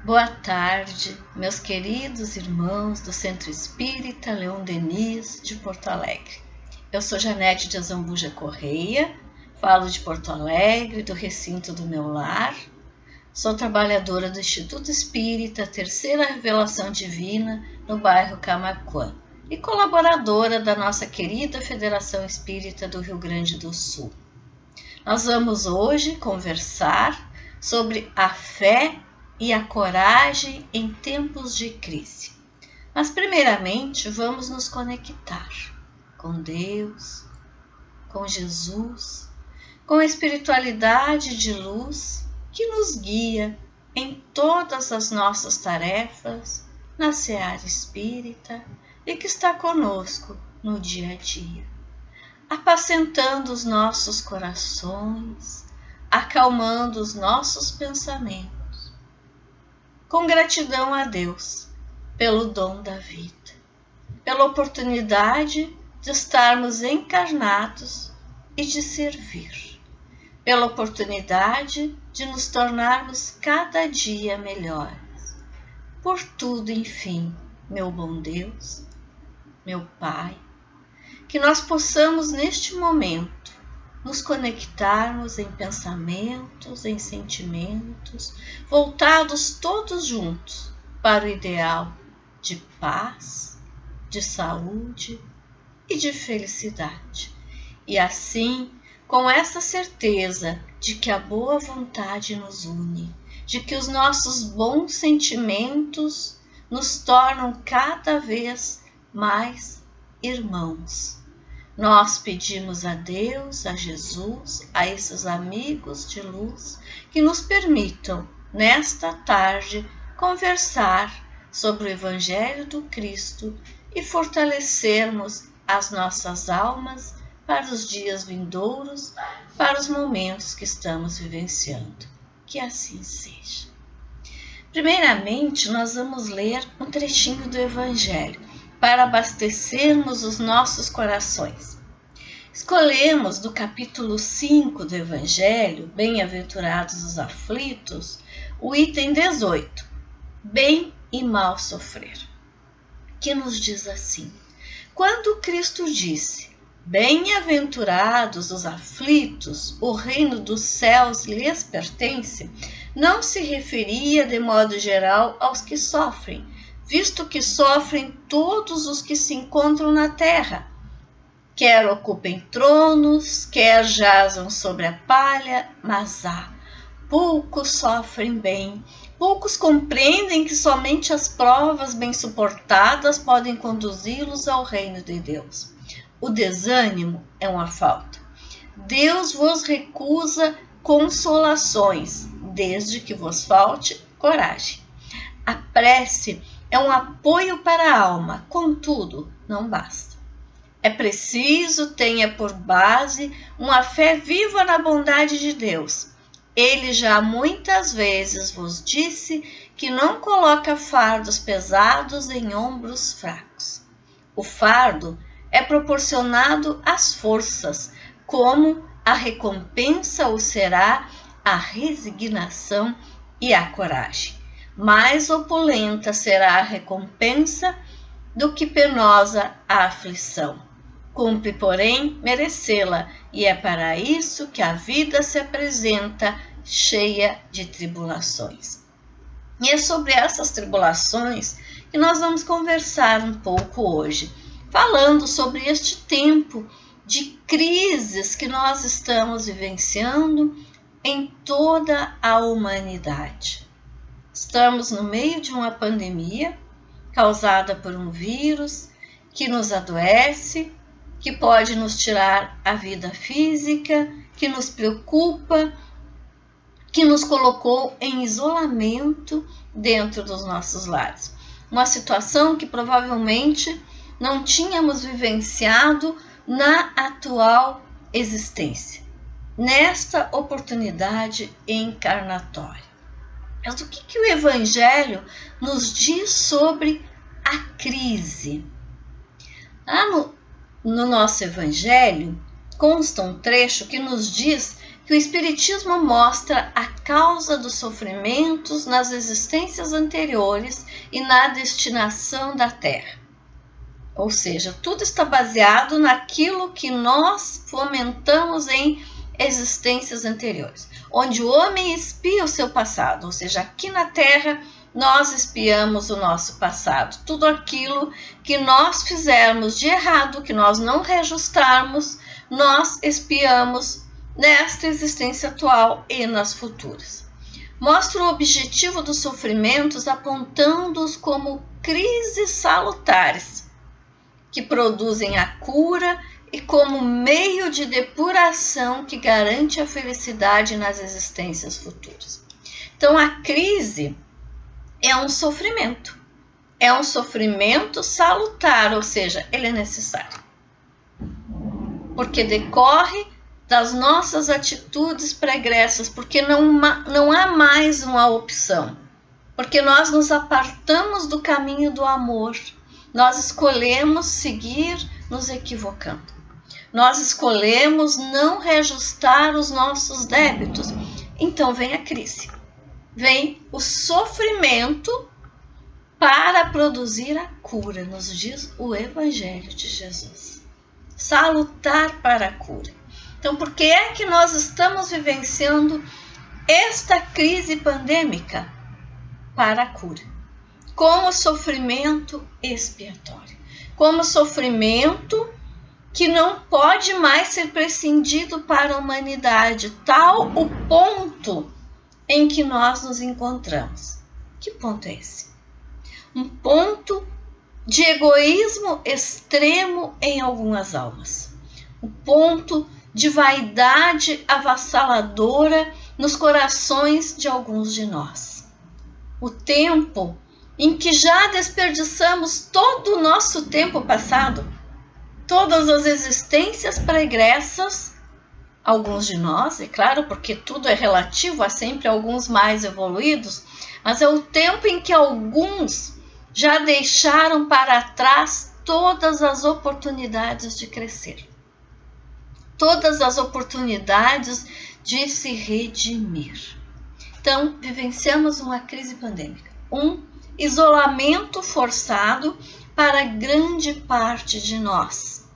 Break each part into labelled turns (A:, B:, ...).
A: Boa tarde, meus queridos irmãos do Centro Espírita Leon Denis de Porto Alegre. Eu sou Janete de Azambuja Correia, falo de Porto Alegre, do recinto do meu lar. Sou trabalhadora do Instituto Espírita Terceira Revelação Divina, no bairro Camaquã, e colaboradora da nossa querida Federação Espírita do Rio Grande do Sul. Nós vamos hoje conversar sobre a fé e a coragem em tempos de crise. Mas primeiramente vamos nos conectar com Deus, com Jesus, com a espiritualidade de luz que nos guia em todas as nossas tarefas na seara espírita e que está conosco no dia a dia, apacentando os nossos corações, acalmando os nossos pensamentos, com gratidão a Deus pelo dom da vida, pela oportunidade de estarmos encarnados e de servir, pela oportunidade de nos tornarmos cada dia melhores. Por tudo, enfim, meu bom Deus, meu Pai, que nós possamos neste momento nos conectarmos em pensamentos, em sentimentos, voltados todos juntos para o ideal de paz, de saúde e de felicidade. E assim, com essa certeza de que a boa vontade nos une, de que os nossos bons sentimentos nos tornam cada vez mais irmãos, nós pedimos a Deus, a Jesus, a esses amigos de luz, que nos permitam, nesta tarde, conversar sobre o Evangelho do Cristo e fortalecermos as nossas almas para os dias vindouros, para os momentos que estamos vivenciando. Que assim seja. Primeiramente, nós vamos ler um trechinho do Evangelho, para abastecermos os nossos corações. Escolhemos do capítulo 5 do Evangelho, Bem-aventurados os aflitos, o item 18, bem e mal sofrer, que nos diz assim: quando Cristo disse, bem-aventurados os aflitos, o reino dos céus lhes pertence, não se referia de modo geral aos que sofrem, visto que sofrem todos os que se encontram na terra, quer ocupem tronos, quer jazam sobre a palha, mas poucos sofrem bem, poucos compreendem que somente as provas bem suportadas podem conduzi-los ao reino de Deus. O desânimo é uma falta. Deus vos recusa consolações, desde que vos falte coragem. A prece é um apoio para a alma, contudo, não basta. É preciso tenha por base uma fé viva na bondade de Deus. Ele já muitas vezes vos disse que não coloca fardos pesados em ombros fracos. O fardo é proporcionado às forças, como a recompensa o será a resignação e a coragem. Mais opulenta será a recompensa do que penosa a aflição. Cumpre, porém, merecê-la, e é para isso que a vida se apresenta cheia de tribulações. E é sobre essas tribulações que nós vamos conversar um pouco hoje, falando sobre este tempo de crises que nós estamos vivenciando em toda a humanidade. Estamos no meio de uma pandemia causada por um vírus que nos adoece, que pode nos tirar a vida física, que nos preocupa, que nos colocou em isolamento dentro dos nossos lares. Uma situação que provavelmente não tínhamos vivenciado na atual existência, nesta oportunidade encarnatória. Mas o que o Evangelho nos diz sobre a crise? Lá no nosso Evangelho consta um trecho que nos diz que o Espiritismo mostra a causa dos sofrimentos nas existências anteriores e na destinação da Terra. Ou seja, tudo está baseado naquilo que nós fomentamos em existências anteriores, onde o homem expia o seu passado, ou seja, aqui na Terra nós expiamos o nosso passado, tudo aquilo que nós fizermos de errado, que nós não reajustarmos, nós expiamos nesta existência atual e nas futuras. Mostra o objetivo dos sofrimentos apontando-os como crises salutares, que produzem a cura e como meio de depuração que garante a felicidade nas existências futuras. Então, a crise é um sofrimento salutar, ou seja, ele é necessário, porque decorre das nossas atitudes pregressas, porque não há mais uma opção, porque nós nos apartamos do caminho do amor, nós escolhemos seguir nos equivocando, nós escolhemos não reajustar os nossos débitos, então vem a crise, vem o sofrimento para produzir a cura, nos diz o Evangelho de Jesus. Salutar para a cura. Então, por que é que nós estamos vivenciando esta crise pandêmica? Para a cura. Como sofrimento expiatório. Como sofrimento que não pode mais ser prescindido para a humanidade, tal o ponto em que nós nos encontramos. Que ponto é esse? Um ponto de egoísmo extremo em algumas almas. Um ponto de vaidade avassaladora nos corações de alguns de nós. O tempo em que já desperdiçamos todo o nosso tempo passado, todas as existências pregressas, alguns de nós, é claro, porque tudo é relativo, há sempre alguns mais evoluídos, mas é o tempo em que alguns já deixaram para trás todas as oportunidades de crescer, todas as oportunidades de se redimir. Então, vivenciamos uma crise pandêmica, um isolamento forçado para grande parte de nós,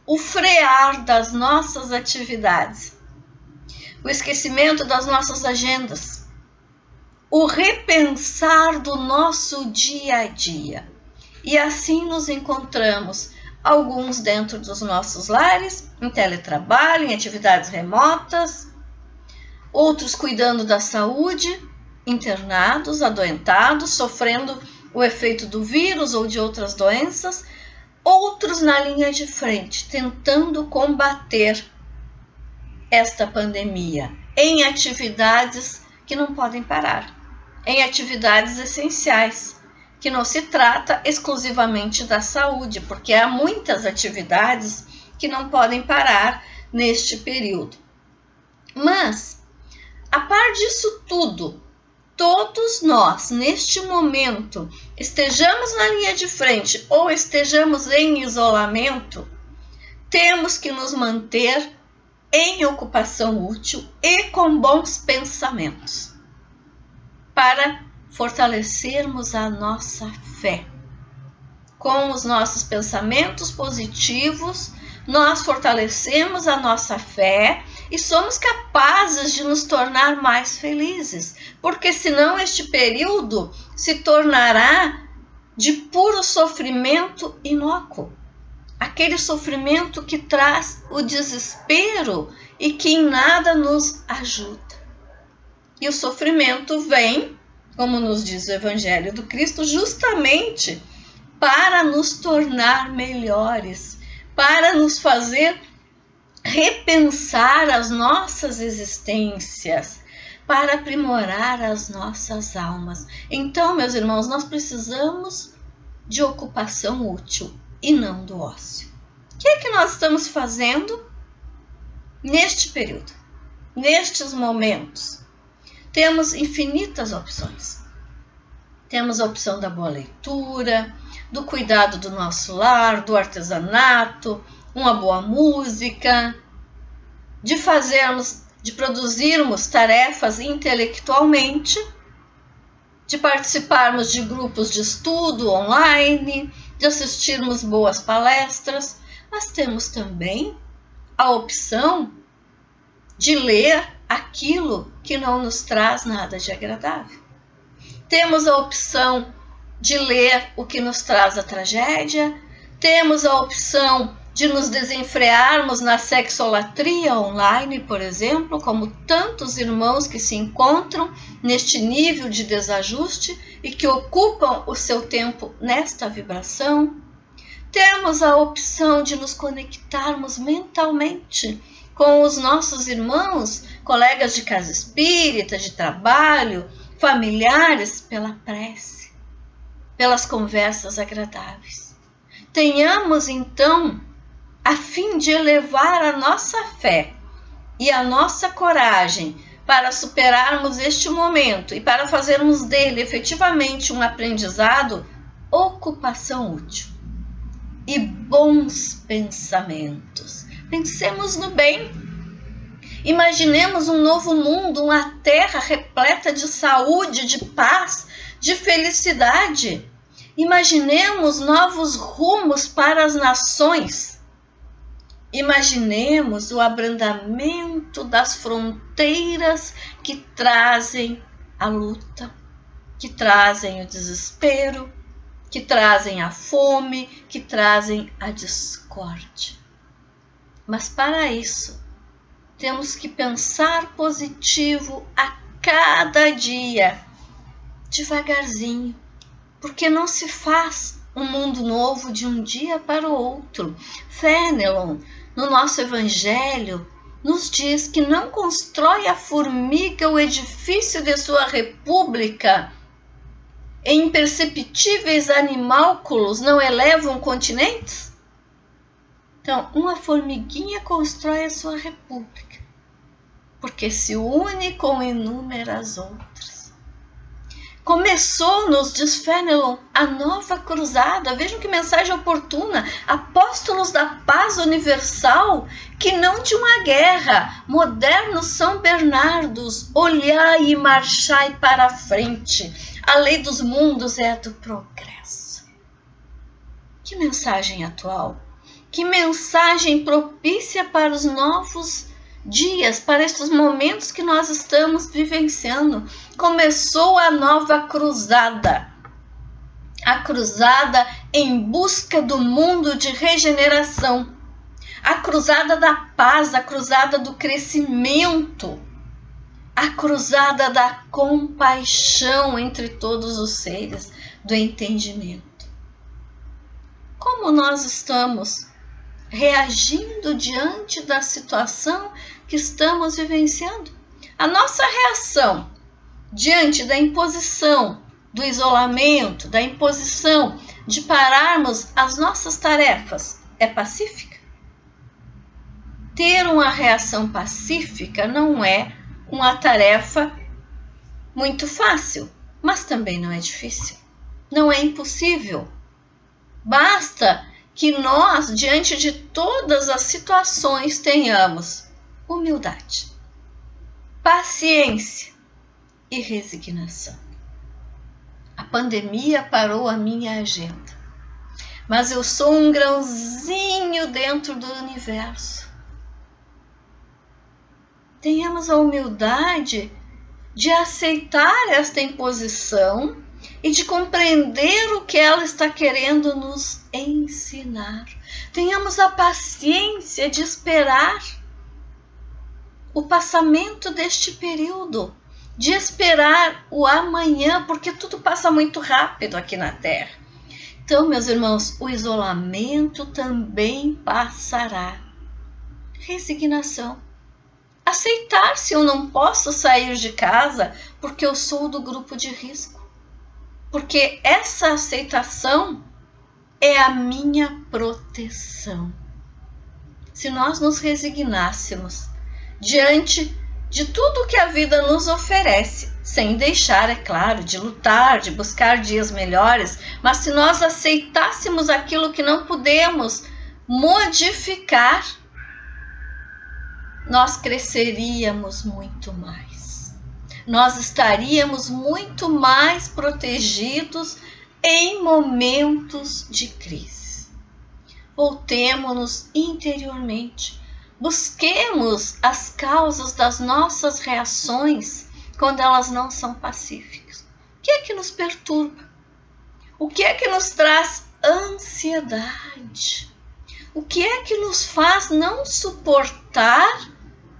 A: o frear das nossas atividades, o esquecimento das nossas agendas, o repensar do nosso dia a dia. E assim nos encontramos, alguns dentro dos nossos lares, em teletrabalho, em atividades remotas, outros cuidando da saúde, internados, adoentados, sofrendo o efeito do vírus ou de outras doenças, outros na linha de frente, tentando combater esta pandemia em atividades que não podem parar, em atividades essenciais, que não se trata exclusivamente da saúde, porque há muitas atividades que não podem parar neste período. Mas, a par disso tudo, todos nós, neste momento, estejamos na linha de frente ou estejamos em isolamento, temos que nos manter em ocupação útil e com bons pensamentos, para fortalecermos a nossa fé. Com os nossos pensamentos positivos, nós fortalecemos a nossa fé e somos capazes de nos tornar mais felizes, porque senão este período se tornará de puro sofrimento inócuo. Aquele sofrimento que traz o desespero e que em nada nos ajuda. E o sofrimento vem, como nos diz o Evangelho do Cristo, justamente para nos tornar melhores, para nos fazer repensar as nossas existências, para aprimorar as nossas almas. Então, meus irmãos, nós precisamos de ocupação útil e não do ócio. O que é que nós estamos fazendo neste período, nestes momentos? Temos infinitas opções. Temos a opção da boa leitura, do cuidado do nosso lar, do artesanato, uma boa música, de fazermos de produzirmos tarefas intelectualmente, de participarmos de grupos de estudo online, de assistirmos boas palestras, mas temos também a opção de ler aquilo que não nos traz nada de agradável. Temos a opção de ler o que nos traz a tragédia, temos a opção de nos desenfrearmos na sexolatria online, por exemplo, como tantos irmãos que se encontram neste nível de desajuste e que ocupam o seu tempo nesta vibração. Temos a opção de nos conectarmos mentalmente com os nossos irmãos, colegas de casa espírita, de trabalho, familiares, pela prece, pelas conversas agradáveis. Tenhamos, então, a fim de elevar a nossa fé e a nossa coragem para superarmos este momento e para fazermos dele efetivamente um aprendizado, ocupação útil e bons pensamentos. Pensemos no bem. Imaginemos um novo mundo, uma terra repleta de saúde, de paz, de felicidade. Imaginemos novos rumos para as nações. Imaginemos o abrandamento das fronteiras que trazem a luta, que trazem o desespero, que trazem a fome, que trazem a discórdia. Mas para isso, temos que pensar positivo a cada dia, devagarzinho, porque não se faz um mundo novo de um dia para o outro. Fenelon, no nosso Evangelho, nos diz que não constrói a formiga o edifício de sua república. Em imperceptíveis animálculos não elevam continentes? Então, uma formiguinha constrói a sua república, porque se une com inúmeras outras. Começou, nos diz Fenelon, a nova cruzada. Vejam que mensagem oportuna. Apóstolos da paz universal, que não de uma guerra. Modernos São Bernardos, olhai e marchai para a frente. A lei dos mundos é a do progresso. Que mensagem atual. Que mensagem propícia para os novos dias, para estes momentos que nós estamos vivenciando. Começou a nova cruzada. A cruzada em busca do mundo de regeneração. A cruzada da paz, a cruzada do crescimento. A cruzada da compaixão entre todos os seres, do entendimento. Como nós estamos reagindo diante da situação que estamos vivenciando? A nossa reação diante da imposição do isolamento, da imposição de pararmos as nossas tarefas, é pacífica? Ter uma reação pacífica não é uma tarefa muito fácil, mas também não é difícil. Não é impossível. Basta que nós, diante de todas as situações, tenhamos humildade, paciência e resignação. A pandemia parou a minha agenda, mas eu sou um grãozinho dentro do universo. Tenhamos a humildade de aceitar esta imposição e de compreender o que ela está querendo nos ensinar. Tenhamos a paciência de esperar o passamento deste período, de esperar o amanhã, porque tudo passa muito rápido aqui na Terra. Então, meus irmãos, o isolamento também passará. Resignação. Aceitar se eu não posso sair de casa porque eu sou do grupo de risco. Porque essa aceitação é a minha proteção. Se nós nos resignássemos diante de tudo que a vida nos oferece, sem deixar, é claro, de lutar, de buscar dias melhores, mas se nós aceitássemos aquilo que não podemos modificar, nós cresceríamos muito mais. Nós estaríamos muito mais protegidos em momentos de crise. Voltemo-nos interiormente. Busquemos as causas das nossas reações quando elas não são pacíficas. O que é que nos perturba? O que é que nos traz ansiedade? O que é que nos faz não suportar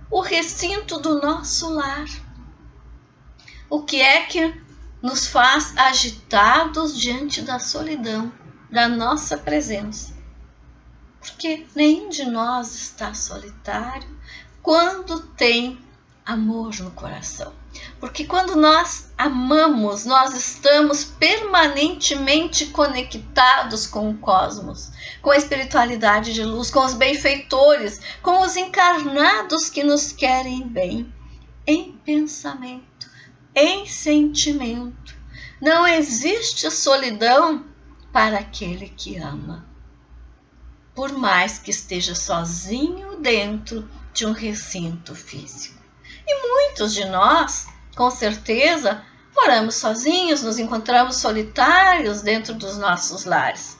A: o recinto do nosso lar? O que é que nos faz agitados diante da solidão, da nossa presença? Porque nenhum de nós está solitário quando tem amor no coração. Porque quando nós amamos, nós estamos permanentemente conectados com o cosmos, com a espiritualidade de luz, com os benfeitores, com os encarnados que nos querem bem, em pensamento, em sentimento. Não existe solidão para aquele que ama, por mais que esteja sozinho dentro de um recinto físico. E muitos de nós, com certeza, moramos sozinhos, nos encontramos solitários dentro dos nossos lares.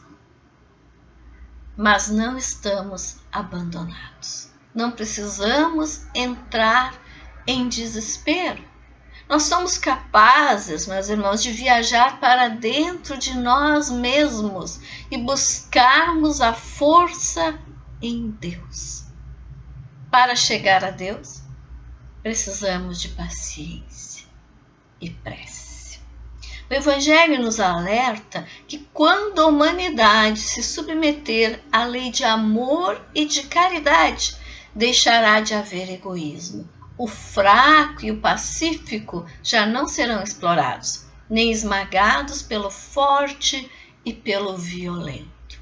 A: Mas não estamos abandonados. Não precisamos entrar em desespero. Nós somos capazes, meus irmãos, de viajar para dentro de nós mesmos e buscarmos a força em Deus. Para chegar a Deus, precisamos de paciência e prece. O Evangelho nos alerta que quando a humanidade se submeter à lei de amor e de caridade, deixará de haver egoísmo. O fraco e o pacífico já não serão explorados, nem esmagados pelo forte e pelo violento.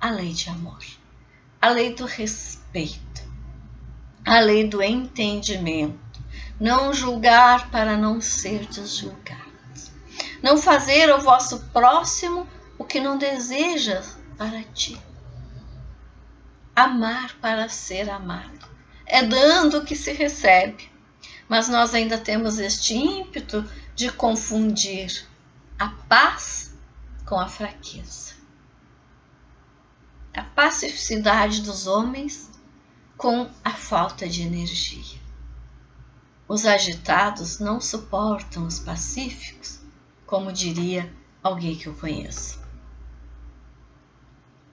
A: A lei de amor, a lei do respeito, a lei do entendimento, não julgar para não ser julgados, não fazer ao vosso próximo o que não desejas para ti, amar para ser amado. É dando que se recebe, mas nós ainda temos este ímpeto de confundir a paz com a fraqueza, a pacificidade dos homens com a falta de energia. Os agitados não suportam os pacíficos, como diria alguém que eu conheço.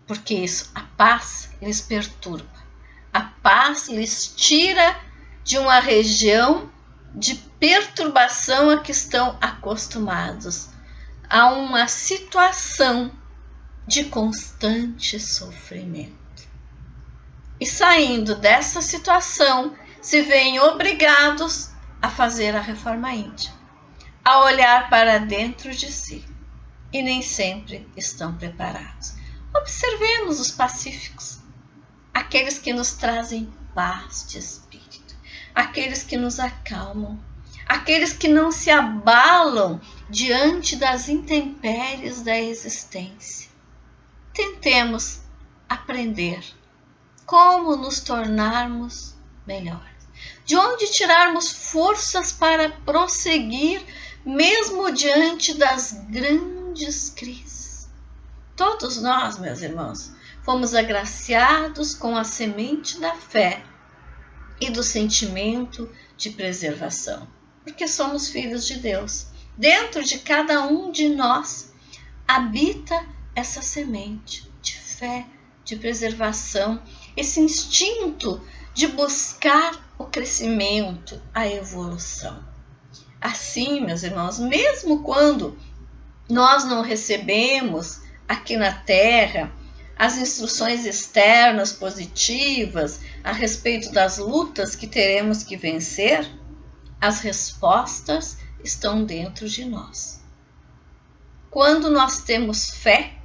A: Porque isso, a paz lhes perturba. A paz lhes tira de uma região de perturbação a que estão acostumados, a uma situação de constante sofrimento. E saindo dessa situação, se veem obrigados a fazer a reforma íntima, a olhar para dentro de si, e nem sempre estão preparados. Observemos os pacíficos, aqueles que nos trazem paz de espírito, aqueles que nos acalmam, aqueles que não se abalam diante das intempéries da existência. Tentemos aprender como nos tornarmos melhores, de onde tirarmos forças para prosseguir mesmo diante das grandes crises. Todos nós, meus irmãos, fomos agraciados com a semente da fé e do sentimento de preservação, porque somos filhos de Deus. Dentro de cada um de nós habita essa semente de fé, de preservação, esse instinto de buscar o crescimento, a evolução. Assim, meus irmãos, mesmo quando nós não recebemos aqui na Terra as instruções externas positivas a respeito das lutas que teremos que vencer, as respostas estão dentro de nós. Quando nós temos fé,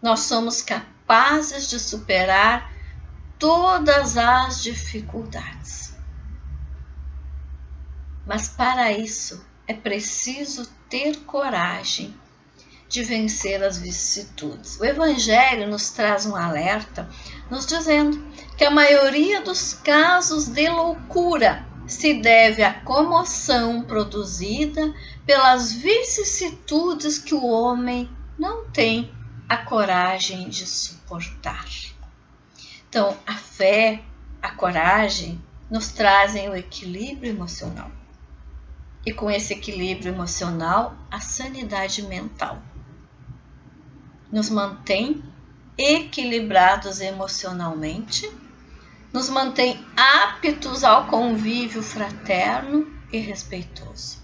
A: nós somos capazes de superar todas as dificuldades. Mas para isso é preciso ter coragem de vencer as vicissitudes. O Evangelho nos traz um alerta, nos dizendo que a maioria dos casos de loucura se deve à comoção produzida pelas vicissitudes que o homem não tem a coragem de suportar. Então, a fé, a coragem nos trazem o equilíbrio emocional. E com esse equilíbrio emocional, a sanidade mental nos mantém equilibrados emocionalmente, nos mantém aptos ao convívio fraterno e respeitoso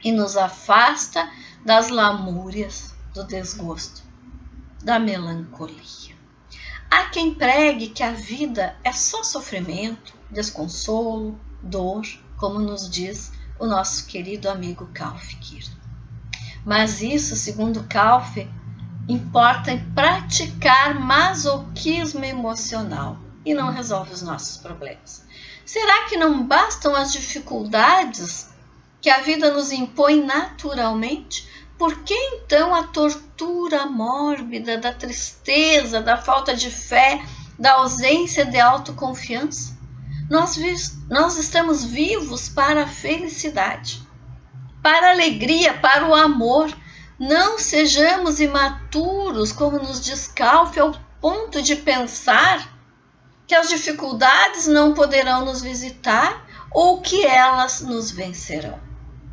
A: e nos afasta das lamúrias, do desgosto, da melancolia. Há quem pregue que a vida é só sofrimento, desconsolo, dor, como nos diz o nosso querido amigo Karl Fikir. Mas isso, segundo Karl, importa em praticar masoquismo emocional e não resolve os nossos problemas. Será que não bastam as dificuldades que a vida nos impõe naturalmente? Por que então a tortura mórbida da tristeza, da falta de fé, da ausência de autoconfiança? Nós estamos vivos para a felicidade, para a alegria, para o amor. Não sejamos imaturos, como nos diz Karl, ao ponto de pensar que as dificuldades não poderão nos visitar ou que elas nos vencerão.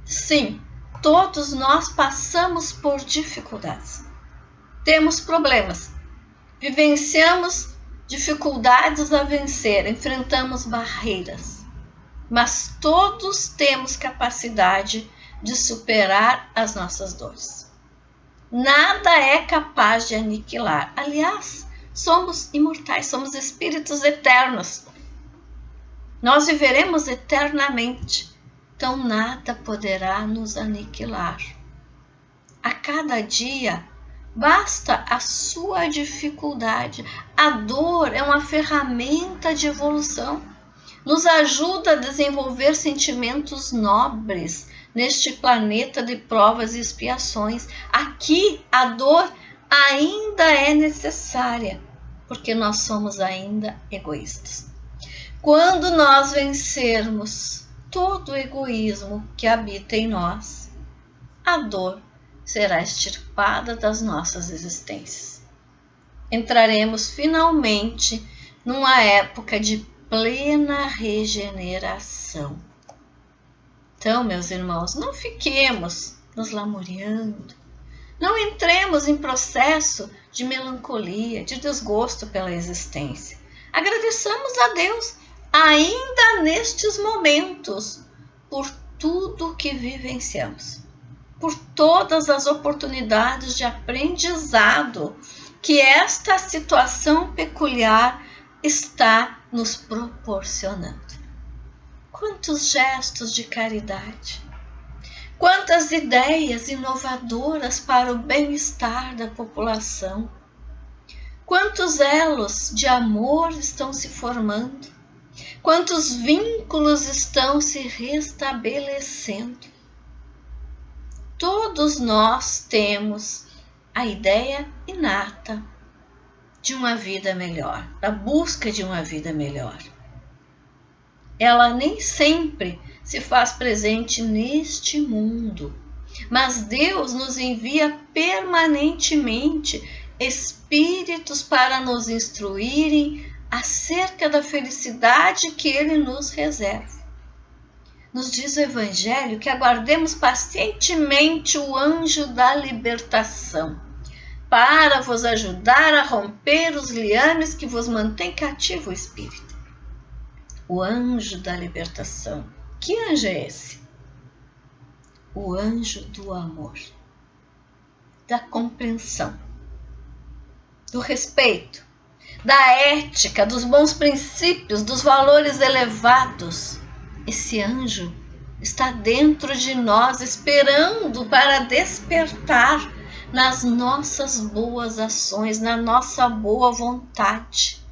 A: Sim, todos nós passamos por dificuldades. Temos problemas, vivenciamos dificuldades a vencer, enfrentamos barreiras, mas todos temos capacidade de superar as nossas dores. Nada é capaz de aniquilar. Aliás, somos imortais, somos espíritos eternos. Nós viveremos eternamente, então nada poderá nos aniquilar. A cada dia, basta a sua dificuldade. A dor é uma ferramenta de evolução. Nos ajuda a desenvolver sentimentos nobres neste planeta de provas e expiações. Aqui a dor ainda é necessária, porque nós somos ainda egoístas. Quando nós vencermos todo o egoísmo que habita em nós, a dor será extirpada das nossas existências. Entraremos finalmente numa época de plena regeneração. Então, meus irmãos, não fiquemos nos lamuriando, não entremos em processo de melancolia, de desgosto pela existência. Agradeçamos a Deus, ainda nestes momentos, por tudo que vivenciamos, por todas as oportunidades de aprendizado que esta situação peculiar está nos proporcionando. Quantos gestos de caridade, quantas ideias inovadoras para o bem-estar da população, quantos elos de amor estão se formando, quantos vínculos estão se restabelecendo. Todos nós temos a ideia inata de uma vida melhor, da busca de uma vida melhor. Ela nem sempre se faz presente neste mundo, mas Deus nos envia permanentemente espíritos para nos instruírem acerca da felicidade que Ele nos reserva. Nos diz o Evangelho que aguardemos pacientemente o anjo da libertação, para vos ajudar a romper os liames que vos mantém cativo o espírito. O anjo da libertação. Que anjo é esse? O anjo do amor, da compreensão, do respeito, da ética, dos bons princípios, dos valores elevados. Esse anjo está dentro de nós, esperando para despertar nas nossas boas ações, na nossa boa vontade,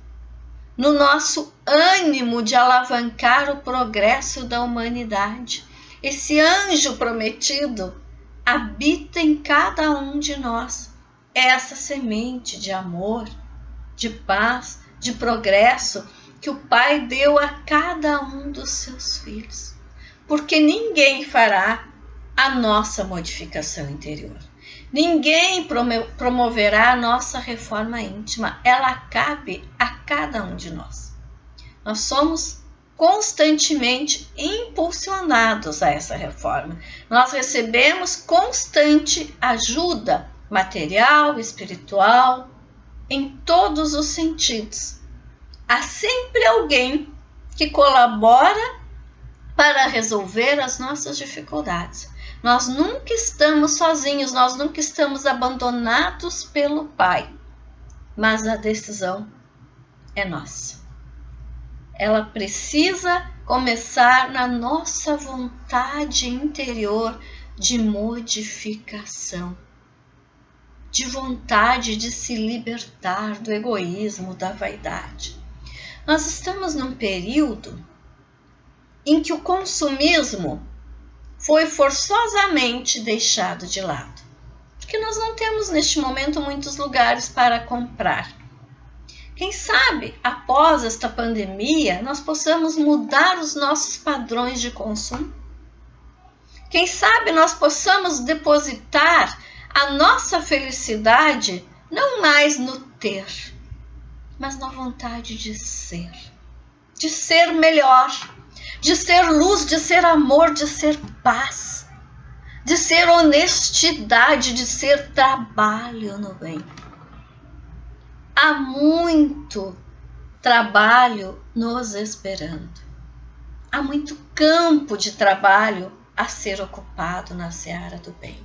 A: no nosso ânimo de alavancar o progresso da humanidade. Esse anjo prometido habita em cada um de nós essa semente de amor, de paz, de progresso que o Pai deu a cada um dos seus filhos. Porque ninguém fará a nossa modificação interior. Ninguém promoverá a nossa reforma íntima. Ela cabe a cada um de nós. Nós somos constantemente impulsionados a essa reforma. Nós recebemos constante ajuda material, espiritual, em todos os sentidos. Há sempre alguém que colabora para resolver as nossas dificuldades. Nós nunca estamos sozinhos, nós nunca estamos abandonados pelo Pai, mas a decisão é nossa. Ela precisa começar na nossa vontade interior de modificação, de vontade de se libertar do egoísmo, da vaidade. Nós estamos num período em que o consumismo foi forçosamente deixado de lado, porque nós não temos neste momento muitos lugares para comprar. Quem sabe, após esta pandemia, nós possamos mudar os nossos padrões de consumo? Quem sabe nós possamos depositar a nossa felicidade não mais no ter, mas na vontade de ser melhor, de ser luz, de ser amor, de ser paz, de ser honestidade, de ser trabalho no bem. Há muito trabalho nos esperando. Há muito campo de trabalho a ser ocupado na seara do bem.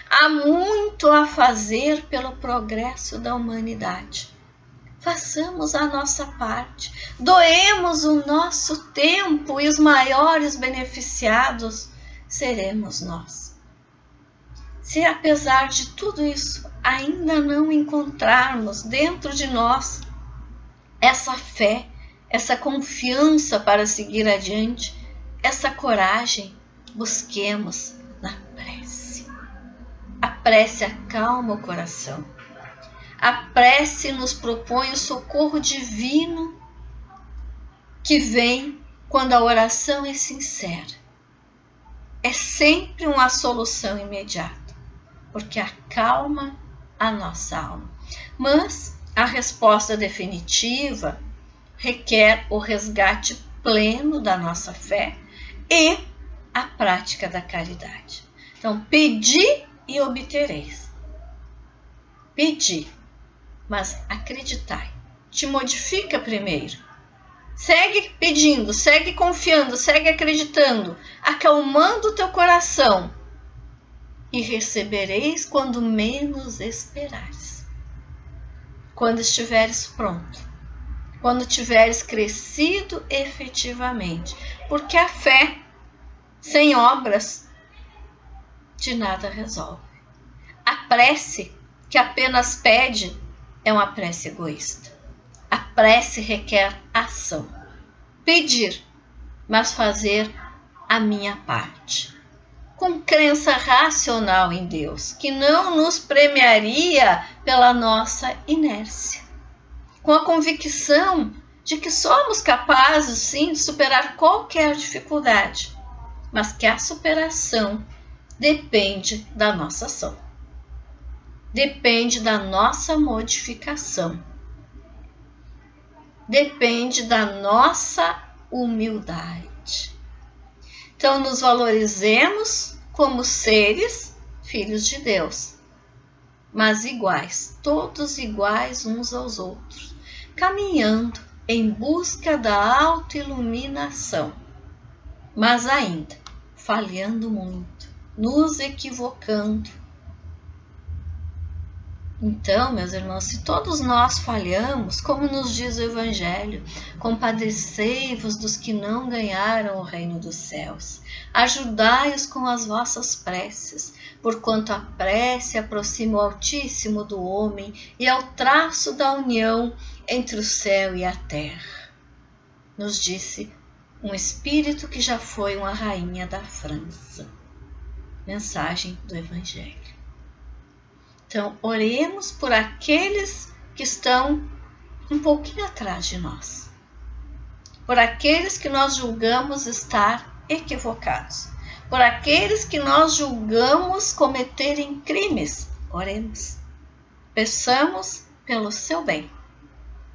A: Há muito a fazer pelo progresso da humanidade. Façamos a nossa parte, doemos o nosso tempo e os maiores beneficiados seremos nós. Se apesar de tudo isso ainda não encontrarmos dentro de nós essa fé, essa confiança para seguir adiante, essa coragem, busquemos na prece. A prece acalma o coração. A prece nos propõe o socorro divino que vem quando a oração é sincera. É sempre uma solução imediata, porque acalma a nossa alma. Mas a resposta definitiva requer o resgate pleno da nossa fé e a prática da caridade. Então, pedi e obtereis. Pedi, mas acreditai. Te modifica primeiro. Segue pedindo, segue confiando, segue acreditando, acalmando o teu coração. E recebereis quando menos esperares. Quando estiveres pronto. Quando tiveres crescido efetivamente. Porque a fé, sem obras, de nada resolve. A prece que apenas pede é uma prece egoísta. A prece requer ação. Pedir, mas fazer a minha parte. Com crença racional em Deus, que não nos premiaria pela nossa inércia. Com a convicção de que somos capazes, sim, de superar qualquer dificuldade, mas que a superação depende da nossa ação. Depende da nossa modificação. Depende da nossa humildade. Então, nos valorizemos como seres, filhos de Deus, mas iguais, todos iguais uns aos outros, caminhando em busca da autoiluminação, mas ainda falhando muito, nos equivocando. Então, meus irmãos, se todos nós falhamos, como nos diz o Evangelho, compadecei-vos dos que não ganharam o reino dos céus. Ajudai-os com as vossas preces, porquanto a prece aproxima o Altíssimo do homem e é o traço da união entre o céu e a terra. Nos disse um espírito que já foi uma rainha da França. mensagem do Evangelho. Então, oremos por aqueles que estão um pouquinho atrás de nós, por aqueles que nós julgamos estar equivocados, por aqueles que nós julgamos cometerem crimes. Oremos. Peçamos pelo seu bem,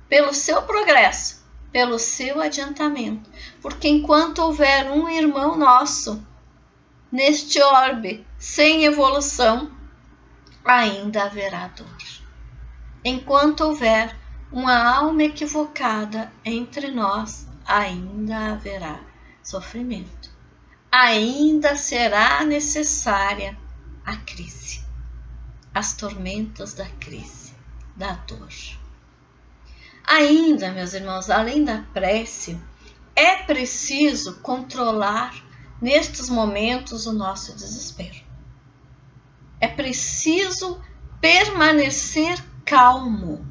A: pelo seu progresso, pelo seu adiantamento, porque enquanto houver um irmão nosso neste orbe sem evolução, ainda haverá dor. Enquanto houver uma alma equivocada entre nós, ainda haverá sofrimento. Ainda será necessária a crise, as tormentas da crise, da dor. Ainda, meus irmãos, além da prece, é preciso controlar nestes momentos o nosso desespero. É preciso permanecer calmo,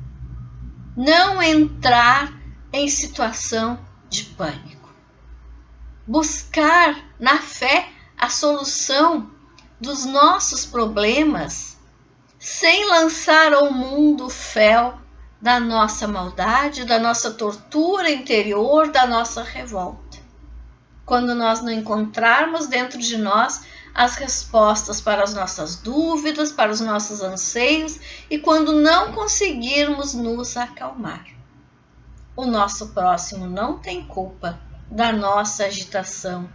A: não entrar em situação de pânico. Buscar na fé a solução dos nossos problemas sem lançar ao mundo o fel da nossa maldade, da nossa tortura interior, da nossa revolta. Quando nós não encontrarmos dentro de nós as respostas para as nossas dúvidas, para os nossos anseios, e quando não conseguirmos nos acalmar. O nosso próximo não tem culpa da nossa agitação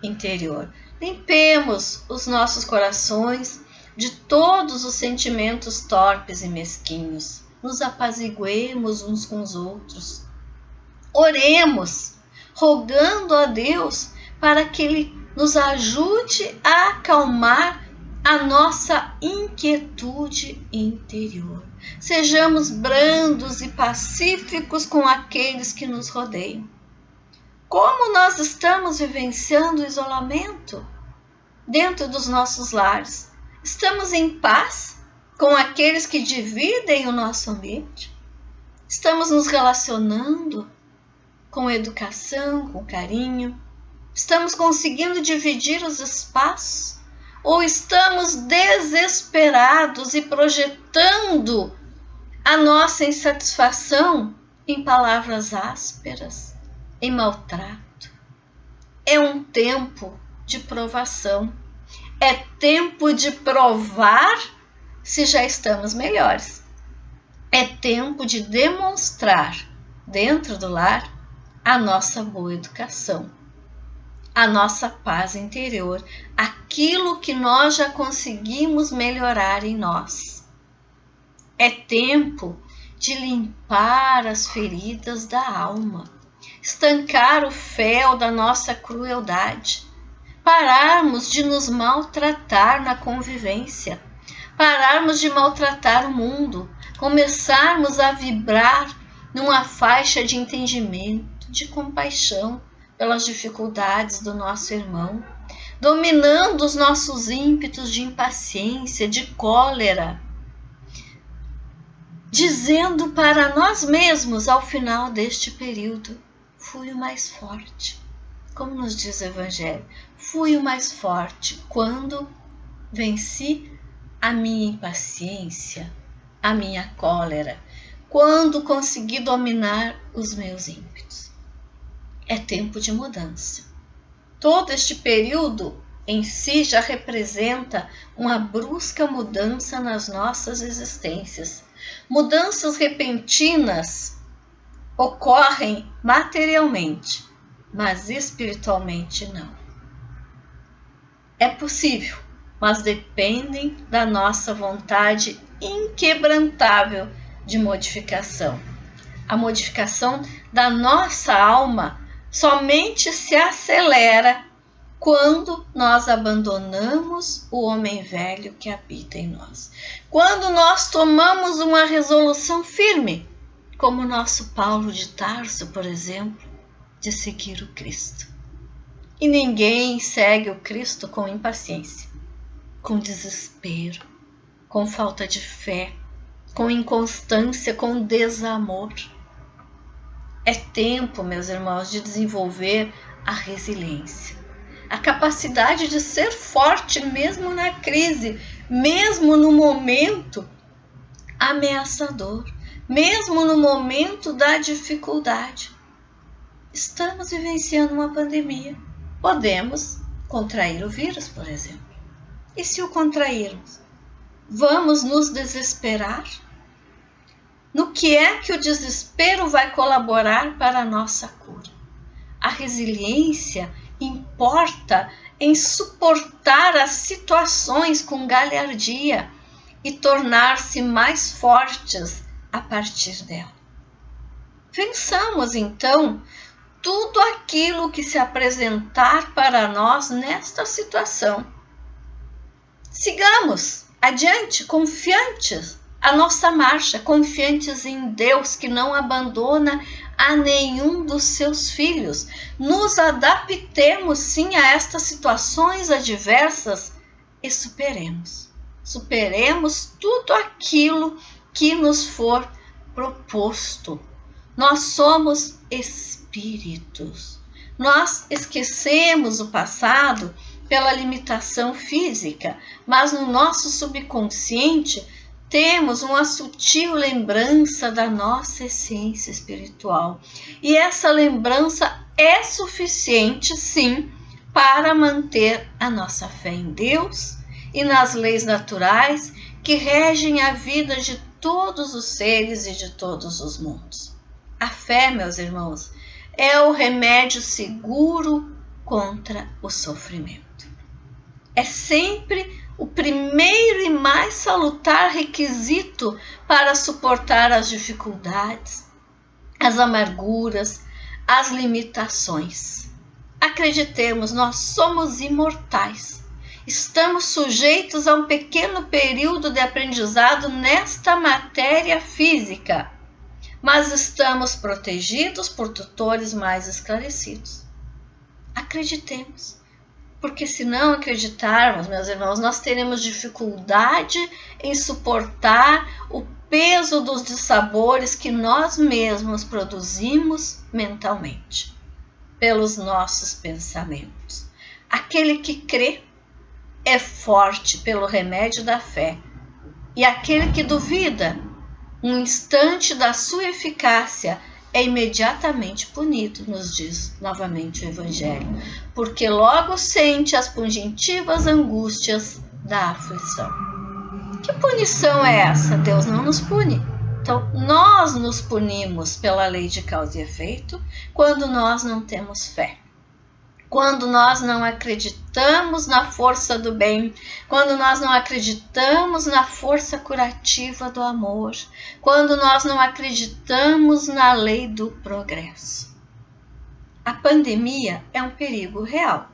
A: interior. Limpemos os nossos corações de todos os sentimentos torpes e mesquinhos. Nos apaziguemos uns com os outros. Oremos, rogando a Deus para que Ele nos ajude a acalmar a nossa inquietude interior. Sejamos brandos e pacíficos com aqueles que nos rodeiam. Como nós estamos vivenciando o isolamento dentro dos nossos lares? Estamos em paz com aqueles que dividem o nosso ambiente? Estamos nos relacionando com educação, com carinho? Estamos conseguindo dividir os espaços? Ou estamos desesperados e projetando a nossa insatisfação em palavras ásperas, em maltrato? É um tempo de provação. É tempo de provar se já estamos melhores. É tempo de demonstrar dentro do lar a nossa boa educação, a nossa paz interior, aquilo que nós já conseguimos melhorar em nós. É tempo de limpar as feridas da alma, estancar o fel da nossa crueldade, pararmos de nos maltratar na convivência, pararmos de maltratar o mundo, começarmos a vibrar numa faixa de entendimento, de compaixão pelas dificuldades do nosso irmão, dominando os nossos ímpetos de impaciência, de cólera, dizendo para nós mesmos ao final deste período: fui o mais forte. Como nos diz o Evangelho, fui o mais forte quando venci a minha impaciência, a minha cólera, quando consegui dominar os meus ímpetos. É tempo de mudança. Todo este período em si já representa uma brusca mudança nas nossas existências. Mudanças repentinas ocorrem materialmente, mas espiritualmente não. É possível, mas dependem da nossa vontade inquebrantável de modificação. A modificação da nossa alma somente se acelera quando nós abandonamos o homem velho que habita em nós. Quando nós tomamos uma resolução firme, como o nosso Paulo de Tarso, por exemplo, de seguir o Cristo. E ninguém segue o Cristo com impaciência, com desespero, com falta de fé, com inconstância, com desamor. É tempo, meus irmãos, de desenvolver a resiliência. a capacidade de ser forte mesmo na crise, mesmo no momento ameaçador, mesmo no momento da dificuldade. Estamos vivenciando uma pandemia. Podemos contrair o vírus, por exemplo. E se o contrairmos, vamos nos desesperar? No que é que o desespero vai colaborar para a nossa cura? A resiliência importa em suportar as situações com galhardia e tornar-se mais fortes a partir dela. Vençamos, então, tudo aquilo que se apresentar para nós nesta situação. Sigamos adiante, confiantes a nossa marcha, confiantes em Deus que não abandona a nenhum dos seus filhos. Nos adaptemos sim a estas situações adversas e superemos. Superemos tudo aquilo que nos for proposto. Nós somos espíritos. Nós esquecemos o passado pela limitação física, mas no nosso subconsciente temos uma sutil lembrança da nossa essência espiritual. E essa lembrança é suficiente, sim, para manter a nossa fé em Deus e nas leis naturais que regem a vida de todos os seres e de todos os mundos. A fé, meus irmãos, é o remédio seguro contra o sofrimento. É sempre o primeiro e mais salutar requisito para suportar as dificuldades, as amarguras, as limitações. Acreditemos, nós somos imortais. Estamos sujeitos a um pequeno período de aprendizado nesta matéria física, mas estamos protegidos por tutores mais esclarecidos. Acreditemos. Porque se não acreditarmos, meus irmãos, nós teremos dificuldade em suportar o peso dos dissabores que nós mesmos produzimos mentalmente, pelos nossos pensamentos. Aquele que crê é forte pelo remédio da fé, e aquele que duvida, um instante da sua eficácia, é imediatamente punido, nos diz novamente o Evangelho, porque logo sente as pungentivas angústias da aflição. Que punição é essa? Deus não nos pune. Então, nós nos punimos pela lei de causa e efeito quando nós não temos fé. Quando nós não acreditamos na força do bem, quando nós não acreditamos na força curativa do amor, quando nós não acreditamos na lei do progresso. A pandemia é um perigo real.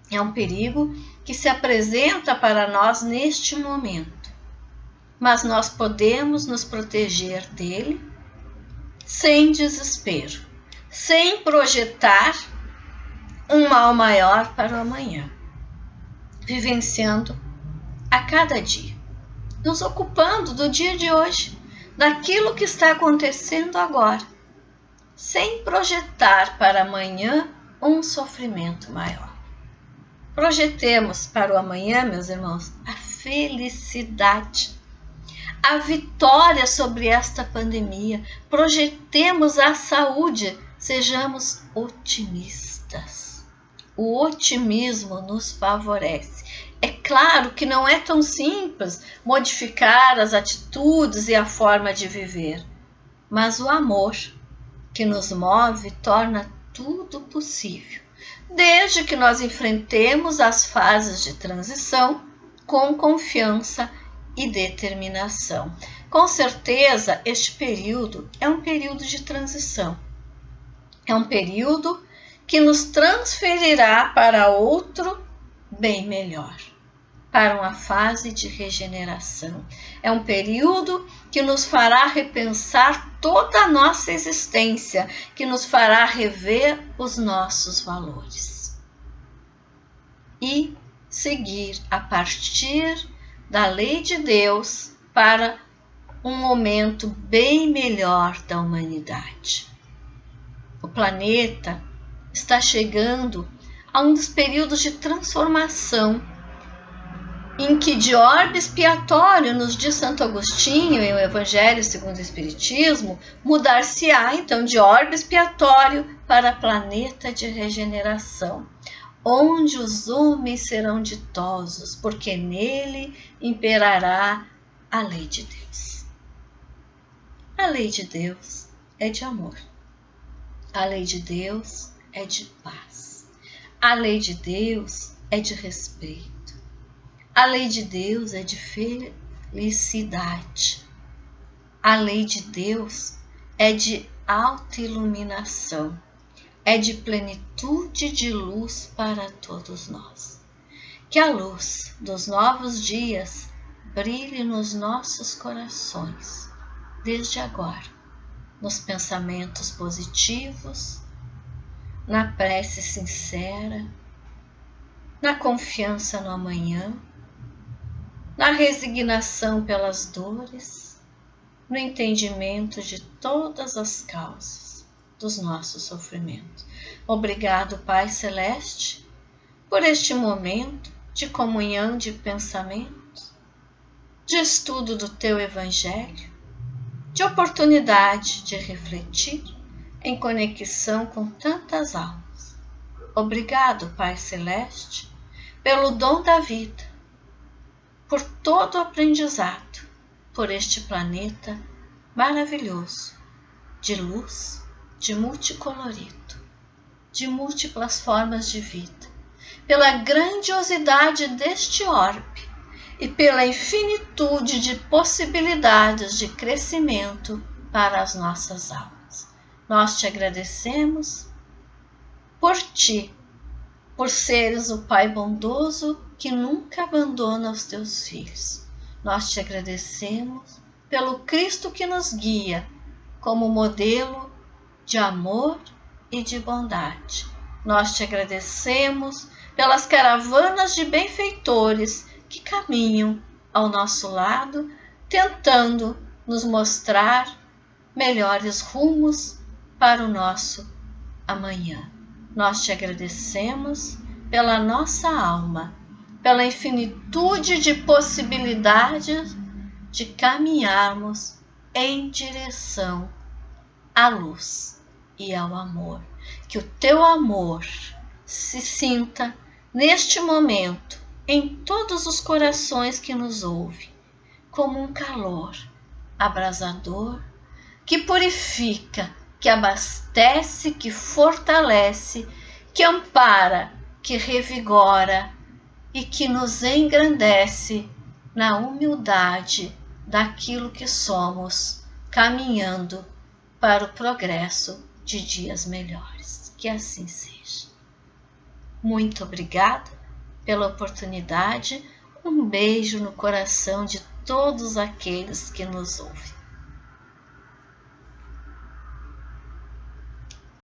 A: É um perigo que se apresenta para nós neste momento. Mas nós podemos nos proteger dele sem desespero, sem projetar um mal maior para o amanhã, vivenciando a cada dia, nos ocupando do dia de hoje, daquilo que está acontecendo agora, sem projetar para amanhã um sofrimento maior. Projetemos para o amanhã, meus irmãos, a felicidade, a vitória sobre esta pandemia. Projetemos a saúde, sejamos otimistas. O otimismo nos favorece. É claro que não é tão simples modificar as atitudes e a forma de viver, mas o amor que nos move torna tudo possível, desde que nós enfrentemos as fases de transição com confiança e determinação. Com certeza, este período é um período de transição. É um período que nos transferirá para outro bem melhor, para uma fase de regeneração. É um período que nos fará repensar toda a nossa existência, que nos fará rever os nossos valores e seguir a partir da lei de Deus para um momento bem melhor da humanidade. O planeta está chegando a um dos períodos de transformação em que de orbe expiatório, nos diz Santo Agostinho em o Evangelho segundo o Espiritismo, mudar-se-á então de orbe expiatório para planeta de regeneração, onde os homens serão ditosos, porque nele imperará a lei de Deus. A lei de Deus é de amor. A lei de Deus é de paz. A lei de Deus é de respeito. A lei de Deus é de felicidade. A lei de Deus é de autoiluminação. É de plenitude de luz para todos nós. Que a luz dos novos dias brilhe nos nossos corações, desde agora, nos pensamentos positivos, na prece sincera, na confiança no amanhã, na resignação pelas dores, no entendimento de todas as causas dos nossos sofrimentos. Obrigado, Pai Celeste, por este momento de comunhão de pensamentos, de estudo do Teu Evangelho, de oportunidade de refletir em conexão com tantas almas. Obrigado, Pai Celeste, pelo dom da vida, por todo o aprendizado, por este planeta maravilhoso, de luz, de multicolorido, de múltiplas formas de vida, pela grandiosidade deste orbe e pela infinitude de possibilidades de crescimento para as nossas almas. Nós te agradecemos por ti, por seres o Pai bondoso que nunca abandona os teus filhos. Nós te agradecemos pelo Cristo que nos guia como modelo de amor e de bondade. Nós te agradecemos pelas caravanas de benfeitores que caminham ao nosso lado, tentando nos mostrar melhores rumos para o nosso amanhã. Nós te agradecemos pela nossa alma, pela infinitude de possibilidades de caminharmos em direção à luz e ao amor. Que o teu amor se sinta neste momento em todos os corações que nos ouvem, como um calor abrasador que purifica, que abastece, que fortalece, que ampara, que revigora e que nos engrandece na humildade daquilo que somos, caminhando para o progresso de dias melhores. Que assim seja. Muito obrigada pela oportunidade. Um beijo no coração de todos aqueles que nos ouvem.